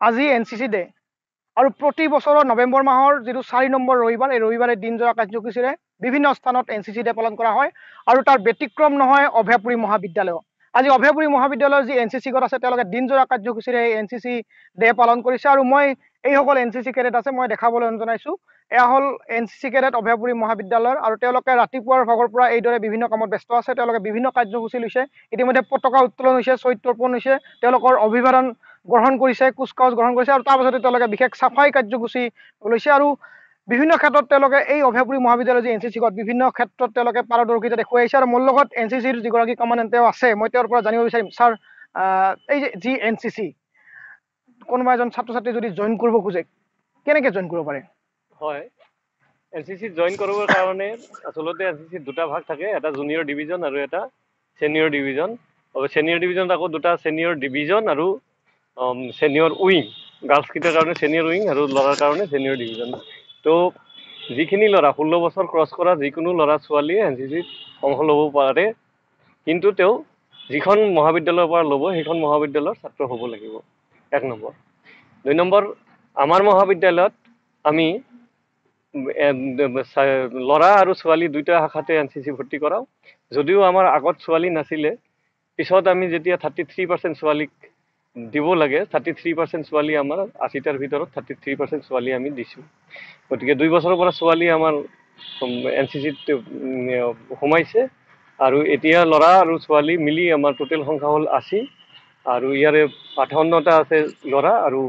আজি NCC day আৰু প্ৰতি বছৰৰ নৱেম্বৰ মাহৰ যিটো 4 নম্বৰ ৰবিবাৰ এই ৰবিবাৰে দিনজোৰা কাৰ্যসূচীৰে বিভিন্ন স্থানত এনচিচি ডে পালন কৰা হয় আৰু তাৰ ব্যতিক্ৰম নহয় অভয়াপুৰী মহাবিদ্যালয়। আজি অভয়াপুৰী মহাবিদ্যালয়ৰ যি এনচিচি গট আছে তেওঁলোকে দিনজোৰা কাৰ্যসূচীৰে এই এনচিচি ডে পালন কৰিছে আৰু মই এইসকল এনচিচি কেডেট আছে মই দেখাবলৈ জনাইছো। এয়া হ'ল এনচিচি কেডেট অভয়াপুৰী মহাবিদ্যালয়ৰ আৰু তেওঁলোকে ৰাতিপুৱাৰ ভাগৰ পৰা এইদৰে বিভিন্ন কামত ব্যস্ত আছে। তেওঁলোকে বিভিন্ন কাৰ্যসূচী লৈছে। ইতিমধ্যে পতাকা উত্তোলন হৈছে, চৰিত্ৰ অৰ্পণ হৈছে, তেওঁলোকৰ অভিবাদন গ্ৰহণ কৰিছে, কুচকাৱাজ গ্ৰহণ কৰিছে আৰু তাৰ পাছতে তেওঁলোকে বিশেষ চাফাই কাৰ্যসূচী লৈছে আৰু বিভিন্ন ক্ষেত্ৰত তেওঁলোকে এই অভয়াপুৰী মহাবিদ্যালয়ৰ যি এনচিচি গট বিভিন্ন ক্ষেত্ৰত তেওঁলোকে পাৰদৰ্শিতা দেখুৱাই আহিছে আৰু মোৰ লগত এনচিচিৰ যিগৰাকী কমাণ্ডেণ্ট তেওঁ আছে। মই তেওঁৰ পৰা জানিব বিচাৰিম, ছাৰ এই যি এনচিচি কোনোবা এজন ছাত্ৰ ছাত্ৰী যদি জইন কৰিব খোজে কেনেকৈ জইন কৰিব পাৰে? হয়, এনচিচি জইন কৰিবৰ কাৰণে আচলতে এনচিচি দুটা ভাগ থাকে, এটা জুনিয়ৰ ডিভিজন আৰু এটা ছিনিয়ৰ ডিভিজন। আৰু ছিনিয়ৰ ডিভিজনত আকৌ দুটা ছিনিয়ৰ ডিভিজন আৰু ছিনিয়ৰ উইং, গাৰ্লছকেইটাৰ কাৰণে ছিনিয়ৰ উইং আৰু ল'ৰাৰ কাৰণে ছিনিয়ৰ ডিভিজন। তো যিখিনি ল'ৰা 16 বছৰ ক্ৰছ কৰা যিকোনো ল'ৰা ছোৱালীয়ে এনচিচিত অংশ ল'ব পাৰে, কিন্তু তেওঁ যিখন মহাবিদ্যালয়ৰ পৰা ল'ব সেইখন মহাবিদ্যালয়ৰ ছাত্ৰ হ'ব লাগিব, 1 নম্বৰ। 2 নম্বৰ, আমাৰ মহাবিদ্যালয়ত আমি ল'ৰা আৰু ছোৱালী দুইটা শাখাতে এনচিচি ভৰ্তি কৰাওঁ। যদিও আমাৰ আগত ছোৱালী নাছিলে, পিছত আমি যেতিয়া 33% ছোৱালীক দিব লাগে, 33% ছোৱালী আমাৰ 80টাৰ ভিতৰত 33% ছোৱালী আমি দিছোঁ। গতিকে 2 বছৰৰ পৰা ছোৱালী আমাৰ এনচিচিত সোমাইছে আৰু এতিয়া ল'ৰা আৰু ছোৱালী মিলি আমাৰ টোটেল সংখ্যা হ'ল 80 আৰু ইয়াৰে 58টা আছে ল'ৰা আৰু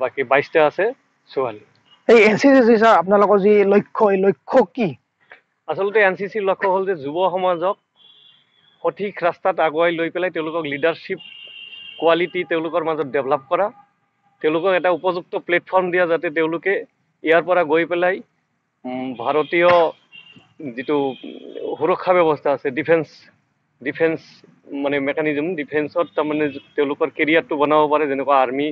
বাকী 22টা আছে ছোৱালী। এই এনচিচি ছাৰ আপোনালোকৰ যি লক্ষ্য, এই লক্ষ্য কি? আচলতে এনচিচিৰ লক্ষ্য হ'ল যে যুৱ সমাজক সঠিক ৰাস্তাত আগুৱাই লৈ পেলাই তেওঁলোকক লিডাৰশ্বিপ কোৱালিটি তেওঁলোকৰ মাজত ডেভেলপ কৰা, তেওঁলোকক এটা উপযুক্ত প্লেটফৰ্ম দিয়া যাতে তেওঁলোকে ইয়াৰ পৰা গৈ পেলাই ভাৰতীয় যিটো সুৰক্ষা ব্যৱস্থা আছে, ডিফেন্স মানে মেকানিজম, ডিফেন্সত তাৰমানে তেওঁলোকৰ কেৰিয়াৰটো বনাব পাৰে, যেনেকুৱা আৰ্মি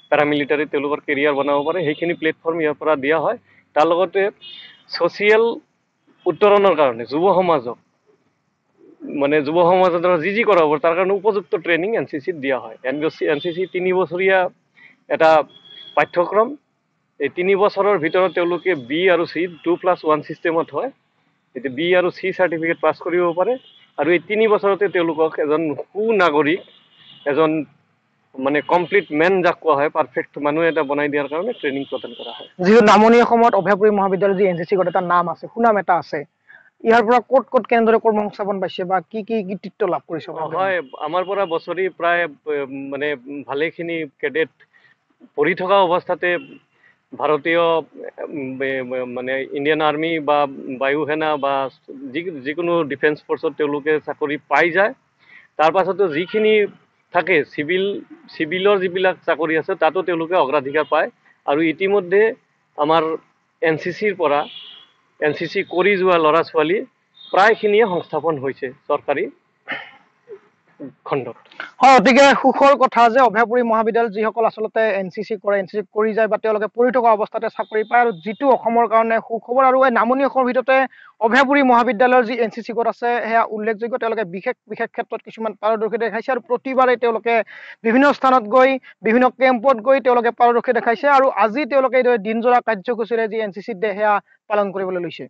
পেৰামিলিটাৰী তেওঁলোকৰ কেৰিয়াৰ বনাব পাৰে, সেইখিনি প্লেটফৰ্ম ইয়াৰ পৰা দিয়া হয়। তাৰ লগতে ছ'চিয়েল উত্তৰণৰ কাৰণে যুৱ সমাজক মানে যুৱ সমাজৰ দ্বাৰা যি কৰা হ'ব তাৰ কাৰণে উপযুক্ত ট্ৰেইনিং এনচিচিত দিয়া হয়। এনচিচি 3 বছৰীয়া এটা পাঠ্যক্ৰম। এই 3 বছৰৰ ভিতৰত তেওঁলোকে বি আৰু চি 2+1 ছিষ্টেমত হয়। এতিয়া বি আৰু চি চাৰ্টিফিকেট পাছ কৰিব পাৰে আৰু এই 3 বছৰতে তেওঁলোকক এজন সুনাগৰিক, এজন মানে কমপ্লিট মেন যাক কোৱা হয়, পাৰফেক্ট মানুহ এটা বনাই দিয়াৰ কাৰণে ট্ৰেইনিং প্ৰদান কৰা হয়। যিটো নামনি অসমত অভয়াপুৰী মহাবিদ্যালয়ৰ যি এনচিচি গট এটা নাম আছে, সুনাম এটা আছে, ইয়াৰ পৰা ক'ত কেনেদৰে কৰ্ম সংস্থাপন পাইছে বা কি কৃতিত্ব লাভ কৰিছে? হয়, আমাৰ পৰা বছৰি প্ৰায় মানে ভালেখিনি কেডেট পঢ়ি থকা অৱস্থাতে ভাৰতীয় মানে ইণ্ডিয়ান আৰ্মি বা বায়ু সেনা বা যিকোনো ডিফেন্স ফ'ৰ্চত তেওঁলোকে চাকৰি পাই যায়। তাৰ পাছতো যিখিনি থাকে চিভিলৰ যিবিলাক চাকৰি আছে তাতো তেওঁলোকে অগ্ৰাধিকাৰ পায় আৰু ইতিমধ্যে আমাৰ এনচিচিৰ পৰা এনচিচি কৰি যোৱা ল'ৰা ছোৱালী প্ৰায়খিনিয়ে সংস্থাপন হৈছে চৰকাৰী খণ্ডত। হয়, অতিকে সুখৰ কথা যে অভয়াপুৰী মহাবিদ্যালয়ত যিসকল আচলতে এনচিচি কৰি যায় বা তেওঁলোকে পঢ়ি থকা অৱস্থাতে চাকৰি পায় আৰু যিটো অসমৰ কাৰণে সুখবৰ। আৰু এই নামনি অসমৰ ভিতৰতে অভয়াপুৰী মহাবিদ্যালয়ৰ যি এনচিচি গট আছে সেয়া উল্লেখযোগ্য। তেওঁলোকে বিশেষ ক্ষেত্ৰত কিছুমান পাৰদৰ্শিতা দেখাইছে আৰু প্ৰতিবাৰে তেওঁলোকে বিভিন্ন স্থানত গৈ বিভিন্ন কেম্পত গৈ তেওঁলোকে পাৰদৰ্শিতা দেখাইছে আৰু আজি তেওঁলোকে এইদৰে দিনজোৰা কাৰ্যসূচীৰে যি এনচিচি ডে সেয়া পালন কৰিবলৈ লৈছে।